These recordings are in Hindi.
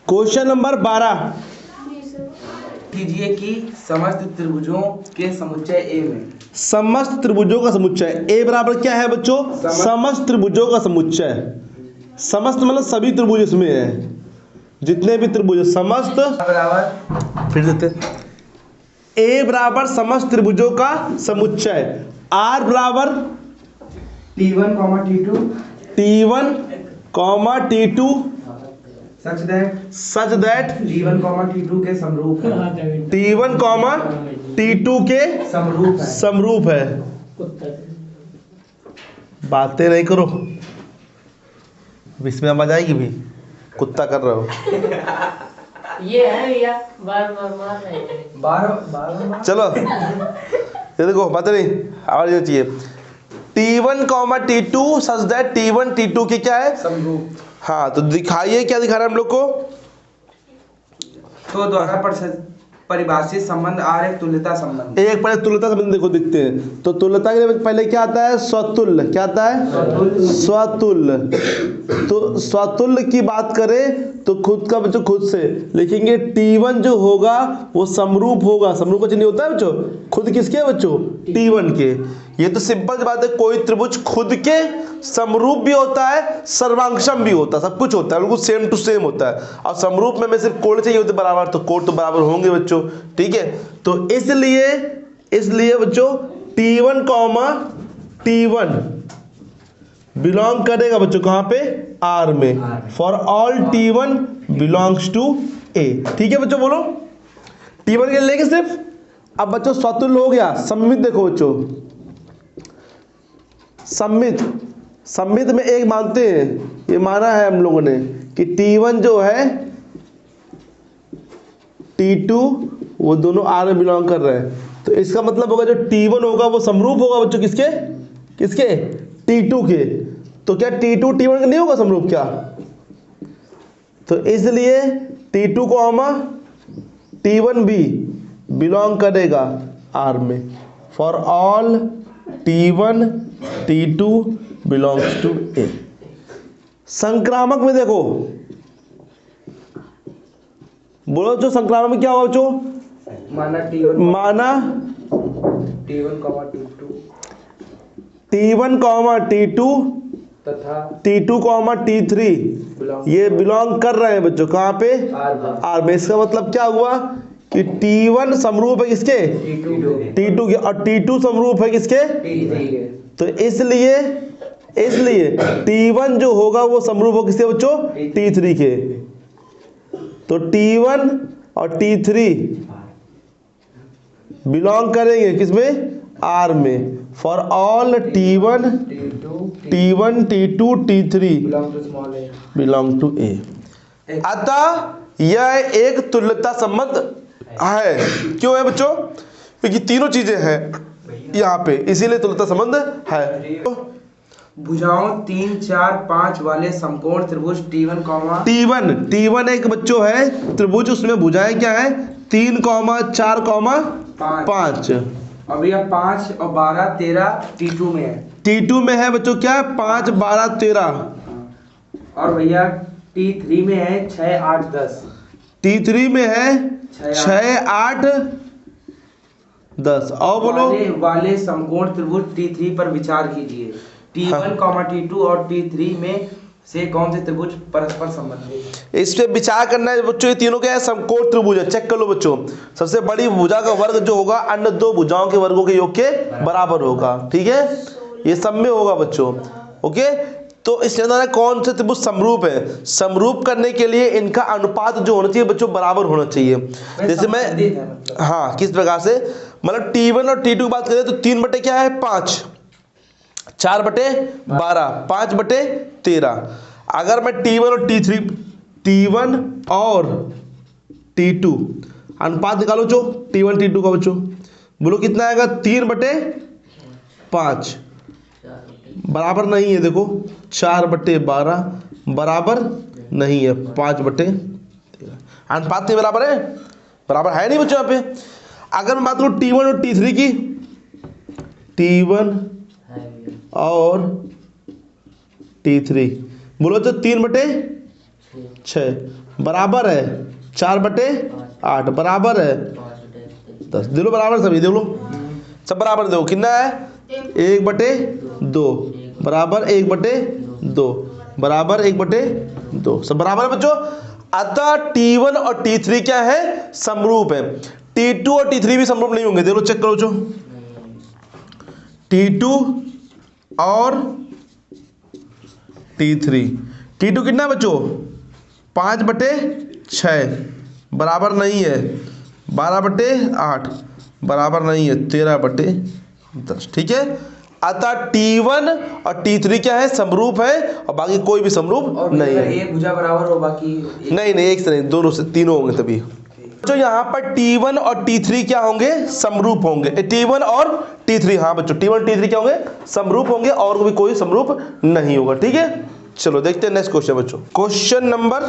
क्वेश्चन नंबर 12 कीजिए कि समस्त त्रिभुजों के समुच्चय ए में समस्त त्रिभुजों का समुच्चय ए बराबर क्या है बच्चों? समस्त त्रिभुजों का समुच्चय। समस्त मतलब सभी त्रिभुज इसमें है, जितने भी त्रिभुज समस्त बराबर फिर देते ए बराबर समस्त त्रिभुजों का समुच्चय। आर बराबर T1, T2 T1, T2 such that T1, T2 के समरूप है। T1, T2 के समरूप है। बातें नहीं करो, इसमें आवाज आएगी भी, कुत्ता कर रहे हो। ये है भैया, बार मार रहे हैं। बार चलो ये देखो, बातें नहीं, आवाज नहीं चाहिए। T1, T2 such that T1, T2 के क्या है? समरूप। हाँ, तो दिखाइए क्या दिखा रहा है हम लोग को। तो द्वारा परिभाषित संबंध आर एक तुल्यता संबंध। एक पहले तुल्यता संबंध देखो, दिखते हैं तो तुल्यता के लिए पहले क्या आता है? स्वतुल्य। क्या आता है? स्वतुल्य। तो स्वतुल्य की बात करें तो खुद का बच्चों खुद से लिखेंगे। T1 जो होगा वो समरूप होगा। समरूप का चिन्ह होता है बच्चों, खुद किसके बच्चों? T1 के। ये तो सिंपल बात है, कोई त्रिभुज खुद के समरूप भी होता है, सर्वांगसम भी होता है, सब कुछ होता है, बिल्कुल सेम टू सेम होता है। और समरूप में सिर्फ कोण चाहिए होते बराबर, तो कोण तो बराबर होंगे बच्चों, ठीक है। तो इसलिए बच्चों T1, T1 बिलोंग करेगा बच्चों कहाँ पे? R में। For all T1 belongs to A। ठीक है बच्चों, बोलो T1 के लेंगे सिर्फ। अब बच्चों स्वतुल्य हो गया। सममित देखो बच्चों, सम्मित में एक मानते हैं, ये माना है हम लोगों ने कि T1 जो है T2 वो दोनों R में बिलोंग कर रहे हैं। तो इसका मतलब होगा जो T1 होगा वो समरूप होगा बच्चों किसके T2 के। तो क्या T2 T1 का नहीं होगा समरूप क्या? तो इसलिए T2 को T1 भी बिलोंग करेगा R में। For all T1 T2 belongs to A। संक्रामक में देखो, बोलो जो संक्रामक में क्या होगा बच्चों? माना T1, T1, T2 तथा T2, T3 ये बिलोंग कर रहे हैं बच्चों कहाँ पे? R में। इसका मतलब क्या हुआ कि T1 समरूप है किसके? T2 के। और T2 समरूप है किसके? तो इसलिए T1 जो होगा वो समरूप होगा किसके बच्चों? T3 के। तो T1 और T3 बिलोंग करेंगे किसमें? R में। For all T1, T2, T3 belong to A। अतः यह एक तुल्यता संबंध है। क्यों है बच्चों? क्योंकि तीनों चीजें हैं यहाँ पे, इसीलिए तुल्यता संबंध है। भुजाओं 3, 4, 5 वाले समकोण त्रिभुज T1 एक बच्चों है त्रिभुज, उसमें भुजाएं क्या है? 3, 4, 5। अब यह 5 और 12, 13 T2 में है। T2 में है बच्चों क्या? 5, 12, 13। और भैया T3 में है 6, 8, 10। T3 में है 6, 8, 10। और बोलो वाले समकोण त्रिभुज T3 पर विचार कीजिए। T1, T2 और T3 में से कौन से त्रिभुज परस्पर संबंधित है? इस पे विचार करना है बच्चों। ये तीनों क्या है? समकोण त्रिभुज है। चेक कर लो बच्चों। सबसे बड़ी भुजा का वर्ग जो होगा अन्य दो भुजाओं के वर्गों के योग के बराबर होगा, ठीक है। ये सब में होगा बच्चों, ओके। तो इसके अंदर कौन से त्रिभुज समरूप है? समरूप करने के लिए इनका अनुपात जो होना चाहिए बच्चों बराबर होना चाहिए। जैसे मैं हाँ किस प्रकार से, मतलब T1 और T2 की बात करें तो 3 बटे क्या है? 5, 4 बटे 12, 5 बटे 13। अगर मैं T1 और T2 अनुपात निकालो जो T1 T2 का बच्चों, बोलो कितना आएगा? 3 बटे 5 बराबर नहीं है। देखो 4 बटे 12 बराबर नहीं है, 5 बटे 13 अनुपात नहीं बराबर है, बराबर है नहीं बच्चों यहाँ पे। अगर मैं बात करूँ T1 और T3 की, T1 और T3 बोलो तो 3 बटे 6 बराबर है 4/8 बराबर है 10। दे लो बराबर सभी, दे लो सब बराबर, दो कितना है 1/2 बराबर 1/2 बराबर 1/2 सब बराबर है बच्चों। अतः T1 और T3 क्या है, समरूप है। T2 और T3 भी समरूप नहीं होंगे, दे लो चेक करो जो T2 और T3। T2 कितना है बच्चों 5/6 बराबर नहीं है 12/8 बराबर नहीं है 13/10। ठीक है, अतः T1 और T3 क्या है, समरूप है और बाकी कोई भी समरूप और नहीं है। एक भुजा बराबर हो बाकी नहीं एक से नहीं, दोनों से तीनों होंगे तभी। तो यहाँ पर T1 और T3 क्या होंगे, समरूप होंगे। T1 और T3, हाँ बच्चों T1 और T3 क्या होंगे, समरूप होंगे और भी कोई समरूप नहीं होगा। ठीक है, चलो देखते हैं नेक्स्ट क्वेश्चन बच्चों। Question number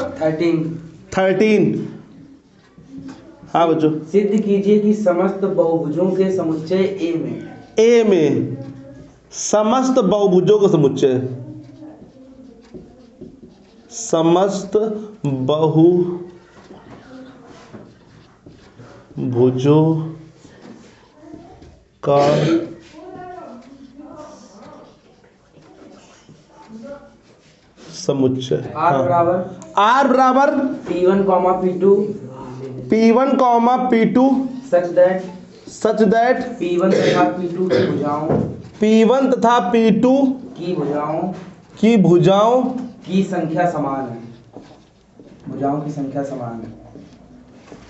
13। हाँ बच्चों, सिद्ध कीजिए कि समस्त बहुभुजों के समुच्चय ए में समस्त बहुभुजों का समुच्चय, समस्त बहुभुजों का समुच्चय R बराबर P1, P1, P2 such that P1 तथा P2 की भुजाओं P1 तथा P2 की भुजाओं की संख्या समान है। भुजाओं की संख्या समान है।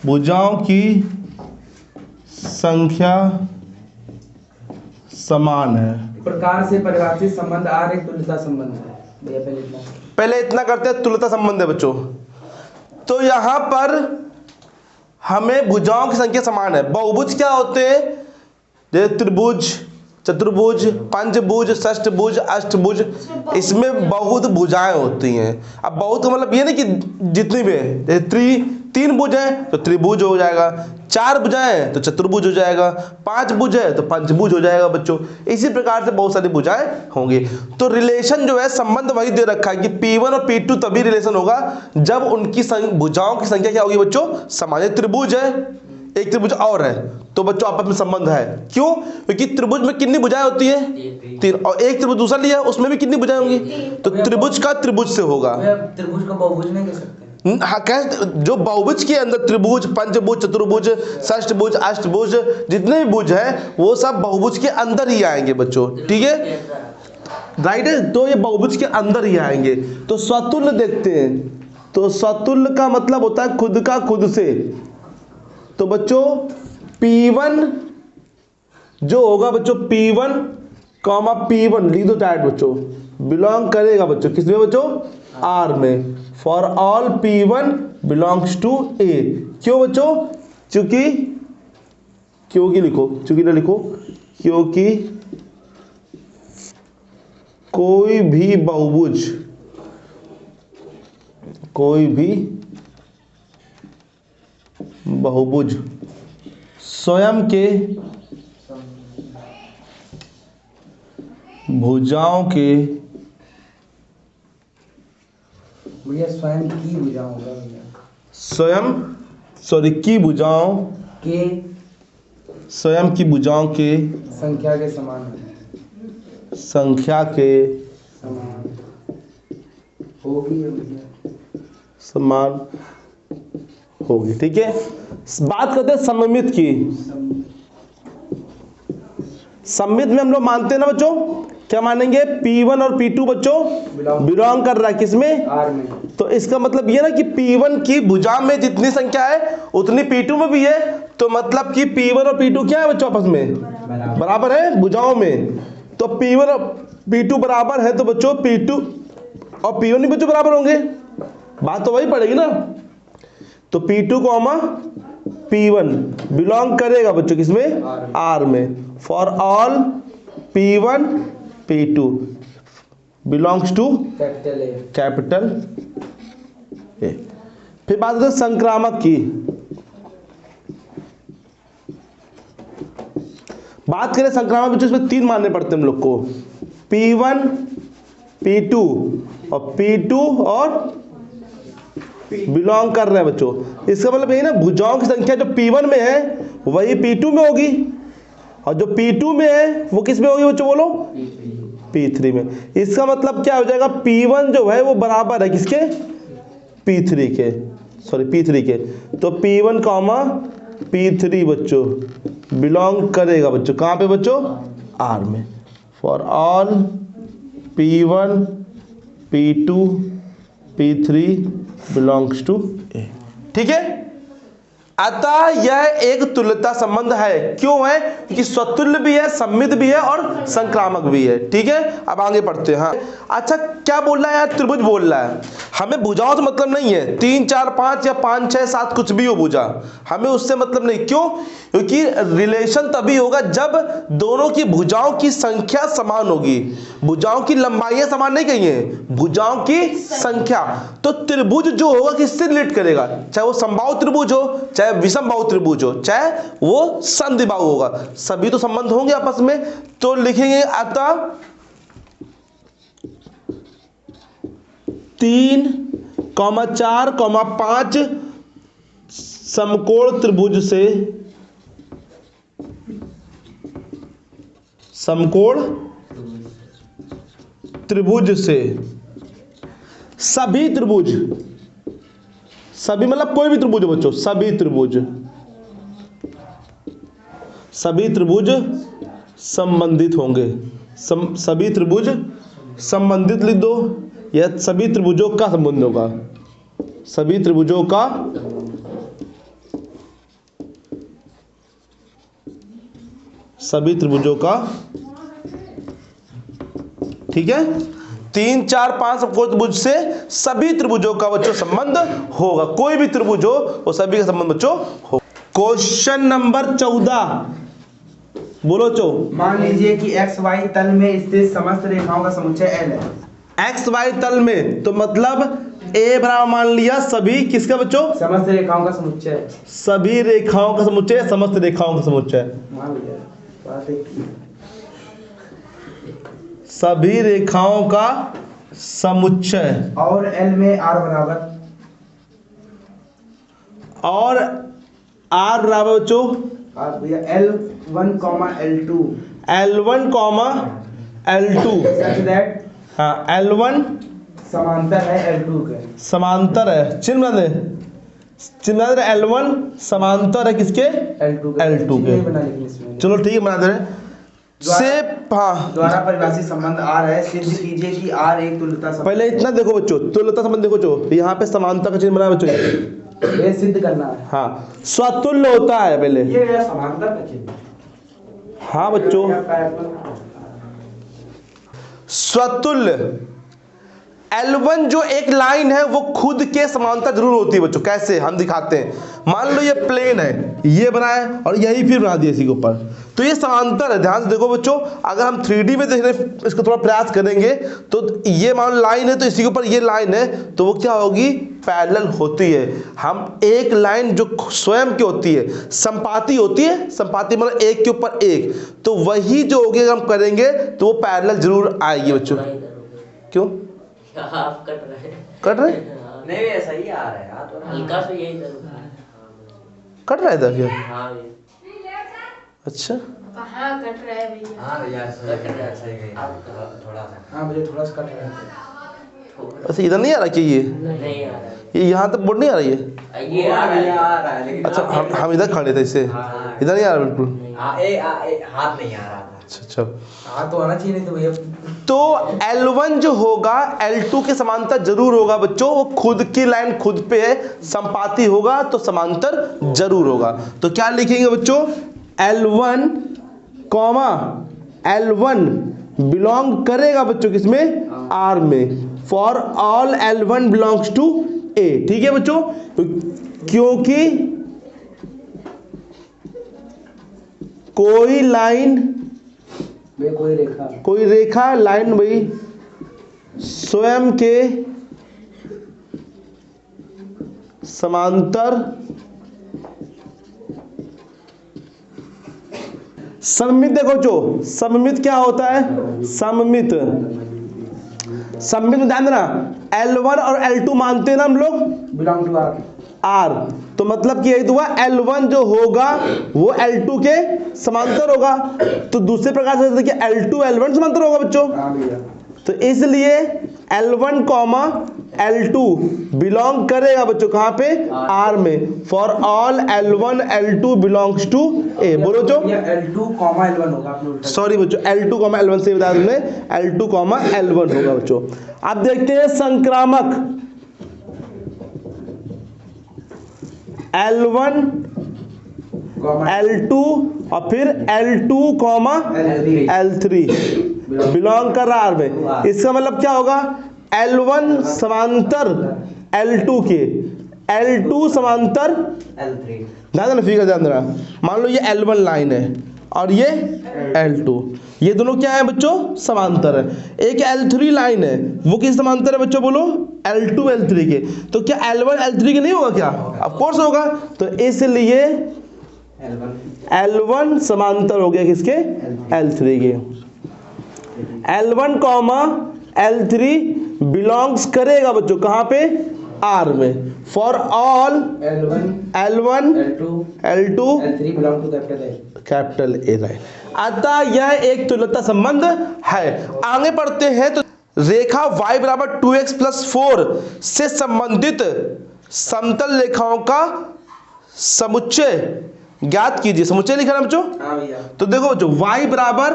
भुजाओं की संख्या समान है। प्रकार से परिभाषित संबंध R एक तुल्यता संबंध है। भैया पहले इतना करते हैं, तुल्यता संबंध है बच्चों। तो यहाँ पर हमें भुजाओं की संख्या समान है। बहुभुज क्या होते हैं, जैसे त्रिभुज, चतुर्भुज, पंचभुज, षष्ठभुज, अष्टभुज, इसमें बहुत भुजाएं होती हैं। अब बहुत का मतलब ये नहीं कि जितनी भी है, जैसे 3 भुज है तो त्रिभुज हो जाएगा, 4 भुजाएं हैं तो चतुर्भुज हो जाएगा, 5 भुज है तो पंचभुज हो जाएगा बच्चों। इसी प्रकार से बहुत सारी भुजाएं होंगी। तो रिलेशन जो है, संबंध वही दे रखा है कि P1 और P2 तभी रिलेशन होगा जब उनकी भुजाओं की संख्या क्या होगी बच्चों, समान। त्रिभुज है, एक त्रिभुज और है तो बच्चों आपस में संबंध है। क्यों, क्योंकि त्रिभुज में कितनी भुजाएं होती है, 3, और एक त्रिभुज दूसरा लिया उसमें भी कितनी भुजाएं होंगी, तो त्रिभुज का त्रिभुज से होगा। त्रिभुज को बहुभुज नहीं कह सकते। हाँ, जो बहुभुज के अंदर त्रिभुज, पंचभुज, चतुर्भुज, षष्ठभुज, अष्टभुज, जितने भी भुज है वो सब बहुभुज के अंदर ही आएंगे बच्चों। ठीक है, राइट है, तो ये बहुभुज के अंदर ही आएंगे। तो स्वतुल्य देखते हैं, तो स्वतुल्य का मतलब होता है खुद का खुद से। तो बच्चों P1 जो होगा बच्चों, P1, P1 लिख दो डायरेक्ट बच्चों, बिलोंग करेगा बच्चों किसमें बच्चों, R में। For all P1 belongs to A। क्यों बच्चों, क्योंकि लिखो, क्योंकि ना लिखो, क्योंकि कोई भी बहुभुज स्वयं के भुजाओं के भैया स्वयं की भुजाओं होगा भैया, की भुजाओं के स्वयं की भुजाओं के संख्या के समान है। संख्या के समान होगी भैया, समान होगी। ठीक है, बात करते हैं सममित की। सममित में हम लोग मानते हैं ना बच्चों, क्या मानेंगे, P1 और P2 बच्चों बिलोंग कर रहा है किसमें, R में। तो इसका मतलब ये ना कि P1 की भुजा में जितनी संख्या है उतनी P2 में भी है। तो मतलब कि P1 और P2 क्या है बच्चों, आपस में बराबर है भुजाओं में। तो P1 और P2 बराबर है तो बच्चों P2 और P1 भी बच्चों बराबर होंगे, बात तो वही पड़ेगी ना। तो P2 P1 बिलोंग करेगा बच्चों किसमें, R में। For all P1 P2 belongs to capital A. फिर बात करते हैं संक्रामक की। बात करें संक्रामक बच्चों, इसमें 3 मानने पड़ते हैं हम लोग को, P1 P2 और P2 और बिलोंग कर रहे हैं बच्चों। इसका मतलब यही ना, भुजाओं की संख्या जो P1 में है वही P2 में होगी, और जो P2 में है वो किस में होगी बच्चों, बोलो P3 में। इसका मतलब क्या हो जाएगा, P1 जो है वो बराबर है किसके, P3 के, सॉरी P3 के। तो P1 कॉमा P3 बच्चों बिलोंग करेगा बच्चों कहाँ पे बच्चों, R में। For all P1 P2 P3 belongs to A। ठीक है, अतः यह एक तुल्यता संबंध है। क्यों है, क्योंकि स्वतुल्य भी है, सम्मित भी है और संक्रामक भी है। ठीक है, अब आगे पढ़ते हैं। हाँ अच्छा, क्या बोल रहा है यार, त्रिभुज बोल रहा है। हमें भुजाओं से मतलब नहीं है, 3 4 5 या 5 6 7 कुछ भी हो भुजा, हमें उससे मतलब नहीं। क्यों, क्योंकि रिलेशन तभी होगा जब दोनों की भुजाओं की संख्या समान होगी। भुजाओं की लंबाइयां समान नहीं कहिए, भुजाओं की संख्या। तो त्रिभुज जो होगा किससे रिलेट करेगा, चाहे वो समबाहु त्रिभुज हो, चाहे विषमबाहु त्रिभुज हो, चाहे वो संधिबाहु होगा, सभी तो संबंध होंगे आपस में। तो लिखेंगे अतः 3, 4, 5 समकोण त्रिभुज से, समकोण त्रिभुज से सभी त्रिभुज, सभी मतलब कोई भी त्रिभुज बच्चों, सभी त्रिभुज, सभी त्रिभुज संबंधित होंगे। सभी त्रिभुज संबंधित लिख दो, यह सभी त्रिभुजों का संबंध होगा, सभी त्रिभुजों का सभी त्रिभुजों का। ठीक है, 3 4 5 समकोण त्रिभुज से सभी त्रिभुजों का बच्चों संबंध होगा। कोई भी त्रिभुज हो वो सभी का संबंध बच्चों हो। क्वेश्चन नंबर 14 बोलो चो। मान लीजिए कि एक्स वाई तल में स्थित समस्त रेखाओं का समुच्चय L है। एक्स वाई तल में, तो मतलब A बराबर मान लिया सभी किसका बच्चों, समस्त रेखाओं का समुच्चय, सभी रेखाओं का समुच्चय, समस्त रेखाओं का समुच्चय, मान लिया बात एक ही। सभी रेखाओं का समुच्चय। और L में R बराबर, और R बराबर बच्चों आप भैया L1, L2 L1, L2 such that हाँ L1 समांतर है L2 के। समांतर है, चिन्ह बना दे, चिन्ह बना दे, L1 समांतर है किसके, L2 के। L2 के। बना लेकिन इसमें चलो ठीक है, बना दे रहे से। हाँ द्वारा परिभाषित संबंध R है, सिद्ध कीजिए कि R एक तुल्यता संबंध। पहले इतना देखो बच्चों, तुल्यता संबंध देखो बच्चों, यहाँ पे समानता का चिन्ह बना बच्चों, ये सिद्ध करना है। हाँ स्वतुल्य होता है पहले, ये है समांतर का चिन्ह। हाँ बच्चों स्वतुल्य L1 जो एक लाइन है वो खुद के समांतर जरूर होती है बच्चों। कैसे, हम दिखाते हैं। मान लो ये प्लेन है, ये बना है और यही फिर बना दिया इसी के ऊपर, तो ये समांतर है। ध्यान से देखो बच्चों, अगर हम 3D में देखने इसको थोड़ा प्रयास करेंगे तो ये मान लो लाइन है, तो इसी के ऊपर ये लाइन है, तो वो क्या होगी, पैरेलल होती है। हम एक लाइन जो स्वयं की होती है संपाती होती है, संपाती मतलब एक के ऊपर एक, तो वही जो होगी अगर हम करेंगे तो वो पैरेलल जरूर आएगी बच्चों। क्यों आप कट रहे हैं। कट रहे, नहीं ऐसा ही आ रहा है यार, तो हल्का सा यही जरूर। कट रहा था क्या, हाँ ये अच्छा कहाँ कट रहा है भैया। हाँ यार सही गई थोड़ा सा। हाँ मुझे थोड़ा सा कट रहा है। अच्छा इधर नहीं आ रहा कि ये नहीं आ रहा है, ये यहाँ तक बोर्ड नहीं आ रही है। ये आ रहा है। आ रहा है लेकिन अच्छा हम इधर खड़े थे इससे, हाँ। इधर नहीं आ रहा बिल्कुल। हाथ नहीं आ रहा था। अच्छा हाँ तो आना चाहिए, नहीं तो भैया। तो L1 जो होगा L2 के समांतर जरूर होगा बच्चों, वो खुद की लाइन खुद पे है, संपाती होगा तो समांतर जरूर होगा। तो क्या लिखेंगे बच्चों, L1 L1 बिलोंग करेगा बच्चों किसमें, R में। For all L1 belongs to A। ठीक है बच्चों, क्योंकि कोई लाइन, कोई रेखा लाइन भाई स्वयं के समांतर सममित। देखो जो सममित क्या होता है, सममित सममित में ध्यान देना, L1 और L2 मानते हैं ना हम लोग बिलोंग टू आर। R, तो मतलब कि यही हुआ L1 जो होगा वो L2 के समांतर होगा। तो दूसरे प्रकार से देखिए L2 L1 समांतर होगा बच्चों। हाँ भैया। तो इसलिए L1 कॉमा L2 बिलोंग करेगा बच्चों कहाँ पे, R में। For all L1 L2 belongs to A। बोलो जो L2 कॉमा L1 होगा आपने उल्टा। सॉरी बच्चों, L2 कॉमा L1 से बता तुमने, L2 कॉमा L1 होगा बच्चों। अब देखते हैं संक्रामक, L1 कॉमा L2 और फिर L2 कॉमा L3 बिलोंग कर रहा R में। इसका मतलब क्या होगा, L1 समांतर L2 के, L2 समांतर L3। ध्यान देना, फिगर ध्यान देना। मान लो ये L1 लाइन है और ये L2, ये दोनों क्या है बच्चों, समांतर है। एक L3 लाइन है, वो किस समांतर है बच्चों, बोलो L2 L3 के। तो क्या L1 L3 के नहीं होगा क्या, ऑफ कोर्स होगा। तो इसलिए L1 समांतर हो गया किसके, L3 के। L1 कॉमा L3 बिलोंग्स करेगा बच्चों कहाँ पे, R में। For all L1 L2 L3 belong to capital A, right. अतः यह एक तुल्यता संबंध है। आगे बढ़ते हैं तो रेखा y बराबर 2x प्लस 4 से संबंधित समतल रेखाओं का समुच्चय ज्ञात कीजिए। समुच्चय लिखा ना बच्चों। हाँ भैया। तो देखो बच्चों y बराबर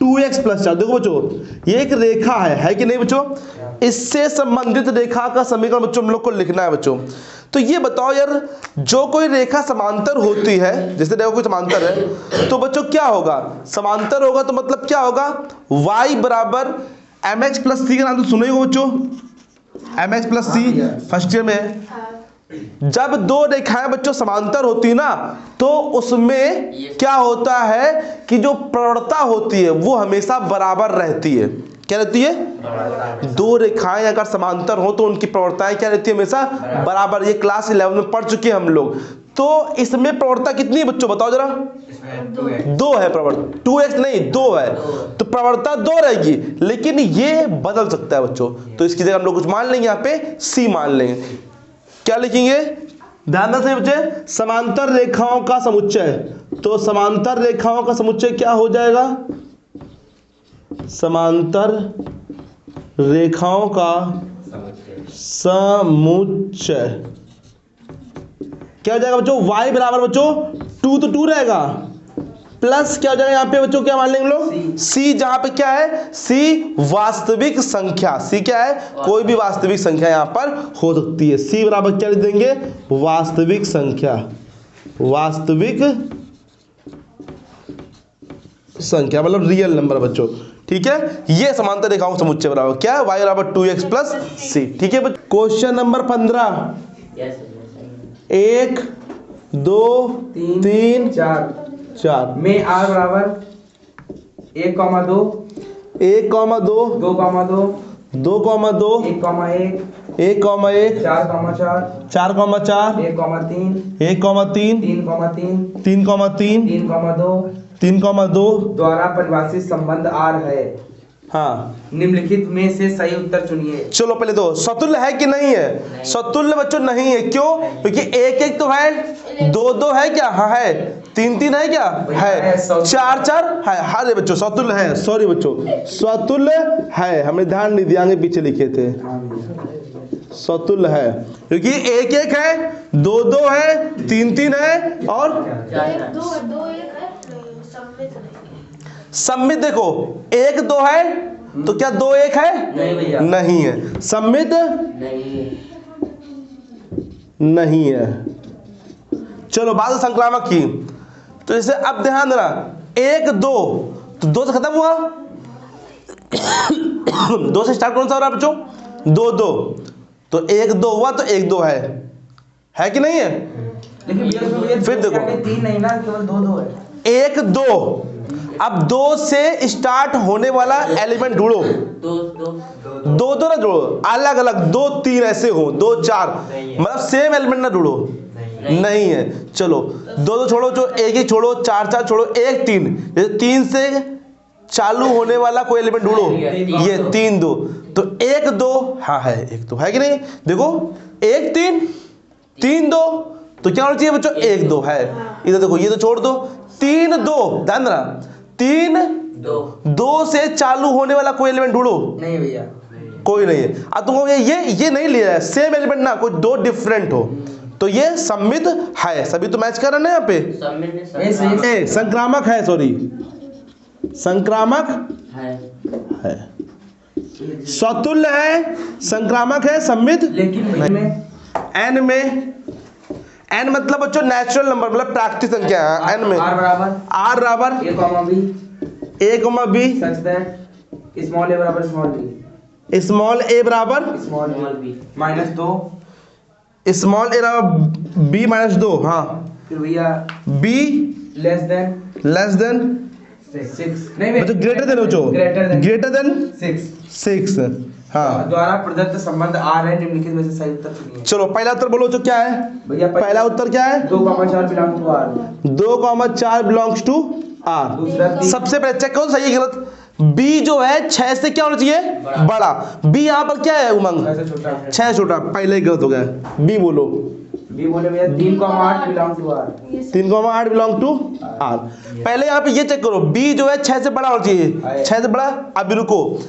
2x प्लस 4, देखो बच्चों ये एक रेखा है कि नहीं बच्चों, इससे संबंधित रेखा का समीकरण बच्चों हम लोग को लिखना है बच्चों। तो ये बताओ यार, जो कोई रेखा समांतर होती है, जैसे देखो कोई समांतर है तो बच्चों क्या होगा, समांतर होगा तो मतलब क्या होगा, y बराबर mx प्लस सी का नाम तो सुने हो बच्चों, mx प्लस सी फर्स्ट ईयर में है। जब दो रेखाएं बच्चों समांतर होती है ना, तो उसमें क्या होता है कि जो प्रवणता होती है वो हमेशा बराबर रहती है। क्या रहती है, दो रेखाएं अगर समांतर हो तो उनकी प्रवणताएं क्या रहती है, हमेशा बराबर। ये क्लास 11 में पढ़ चुके हैं हम लोग। तो इसमें प्रवणता कितनी है बच्चों, बताओ जरा। दो है प्रवणता, 2x नहीं 2 है, तो प्रवणता 2 रहेगी, लेकिन ये बदल सकता है बच्चों। तो इसकी जगह हम लोग कुछ मान लेंगे, यहाँ पे c मान लेंगे। क्या लिखेंगे, ध्यान से बच्चे, समांतर रेखाओं का समुच्चय। तो समांतर रेखाओं का समुच्चय क्या हो जाएगा, समांतर रेखाओं का समुच्चय क्या हो जाएगा बच्चों, y बराबर बच्चों 2 तो 2 रहेगा, प्लस क्या हो जाएगा यहाँ पे बच्चों, क्या मान लेंगे लोग, c, जहां पे क्या है, c वास्तविक संख्या। c क्या है, कोई भी वास्तविक संख्या यहां पर हो सकती है। c बराबर क्या लिख देंगे, वास्तविक संख्या, वास्तविक संख्या मतलब रियल नंबर बच्चों। ठीक है, ये समांतर रेखाओं का समुच्चय बराबर क्या है, y बराबर 2x प्लस c। ठीक है बच्चों, क्वेश्चन नंबर 15, 1 2 3 4 में r बराबर 1,2 1,2 2,2 2,2 1,1 1,1 4,4 4,4 1,3 1,3 3,3 3,3 3,2 3,2 द्वारा परिभाषित संबंध R है। हाँ, निम्नलिखित में से सही उत्तर चुनिए। चलो पहले दो, स्वतुल्य है कि नहीं है, स्वतुल्य बच्चों नहीं है। क्यों, क्योंकि 1,1 तो है, 2,2 है क्या, हाँ है, 3,3 है क्या, है, 4,4 है, हाँ बच्चों स्वतुल्य है। सॉरी बच्चों, स्वतुल्य है, हमने ध्यान नहीं दिया, आगे पीछे लिखे थे, स्वतुल्य है क्योंकि 1,1 है, 2,2 है, 3,3 है और 2 1 है, सम्मित नहीं। सम्मित देखो 1,2 है तो क्या 2,1 है, नहीं भैया, नहीं है, सम्मित नहीं नहीं है। चलो बात संक्रामक की, तो जैसे अब ध्यान देना, 1 2 तो 2 से खत्म हुआ 2 से स्टार्ट कौन सा हो रहा है बच्चों, 2 2, तो 1 2 हुआ तो 1 2 है कि नहीं है। लेकिन भैया फिर देखो 3 नहीं ना, केवल 2 है। 1 2, अब 2 से स्टार्ट होने वाला एलिमेंट ढूंढो, 2 2 ना जोड़ो, अलग अलग 2 3 ऐसे हो, 2 4 मतलब सेम एलिमेंट ना ढूंढो, नहीं है। चलो 2 2 छोड़ो, जो 1 1 छोड़ो, 4 4 छोड़ो, 1 3, जैसे 3 से चालू होने वाला कोई एलिमेंट ढूंढो, ये 3 2, तो 1 2 हाँ है, 1 2 है कि नहीं? देखो 1 3 3 2, तो क्या होना चाहिए बच्चों? 1 2 है। इधर देखो ये तो छोड़ दो, 3 2, ध्यान देना 3 2 से चालू होने वाला कोई एलिमेंट ढूंढो। नहीं भैया, कोई नहीं है। अब तुमको ये नहीं लिया है, सेम एलिमेंट ना, कोई दो डिफरेंट हो, तो ये सम्मित है। सभी तो मैच कर रहे हैं यहाँ पे। संक्रामक है, सॉरी संक्रामक है, स्वतुल्य है, संक्रामक है, सम्मित लेकिन में एन में, एन मतलब बच्चों नेचुरल नंबर, मतलब प्राकृतिक संख्या है। एन में आर बराबर R a comma b A, B such that small a बराबर small b, स्मॉल ए बराबर small b -2, स्मॉल ए बराबर B -2, हाँ फिर भैया B लेस देन 6, नहीं मतलब ग्रेटर देन हो, ग्रेटर देन 6, हाँ। द्वारा प्रदत्त संबंध आर है, निम्नलिखित में से सही उत्तर चुनिए। चलो पहला उत्तर बोलो जो क्या है भैया पहला उत्तर क्या है? 2,4 belong to R, 2,4 belongs to R. दूसरा सबसे पहले चेक करो सही है गलत। बी जो है 6 से क्या होना चाहिए? बड़ा। बी यहाँ पर क्या है उमंग? ऐसे छोटा है। 6 छोटा, पहले ही गलत हो गया। बी बोलो। बी बोले भैया 3,8 belong to R, 3,8 belong to R. पहले यहाँ पे ये चेक करो, बी जो है 6 से बड़ा होना चाहिए, 6 से बड़ा। अभी रुको,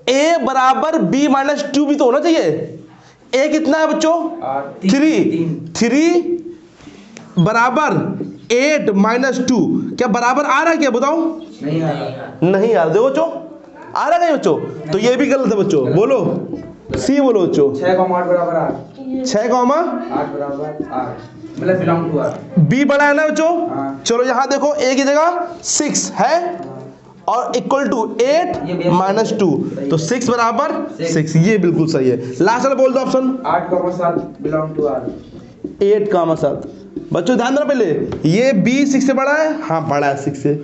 ए बराबर बी -2 भी तो होना चाहिए। ए कितना है बच्चों? 3 बराबर 8 -2, क्या बराबर आ रहा है क्या बताओ? नहीं आ रहा। नहीं यार, देखो बच्चों आ रहा है बच्चों, तो ये भी गलत है बच्चों। बोलो सी बोलो बच्चों। 6,8 बराबर आर, 6, 8 बराबर आर, मतलब बिलोंग टू आर। बी बड़ा है ना बच्चों? हाँ। चलो यहाँ देखो, ए की जगह 6 है और इक्वल टू 8 -2, तो 6 बराबर 6, ये बिल्कुल सही है। लास्ट वाला बोल दो ऑप्शन। 8,7 belong to are, 8,7। बच्चों ध्यान देना, पहले ये बी 6 से बड़ा है, हाँ बड़ा है 6 से।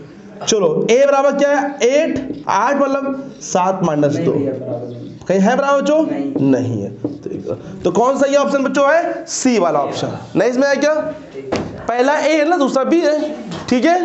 चलो ए बराबर क्या है? 8, 8 मतलब 7 -2, भैया बराबर नहीं। कहीं है बराबर बच्चों? नहीं। नहीं है। तो कौन सा ये ऑप्शन बच्चों है? सी वाला ऑप्शन। नहीं इसमें है क्या? पहला ए है ना, दूसरा बी है, ठीक है।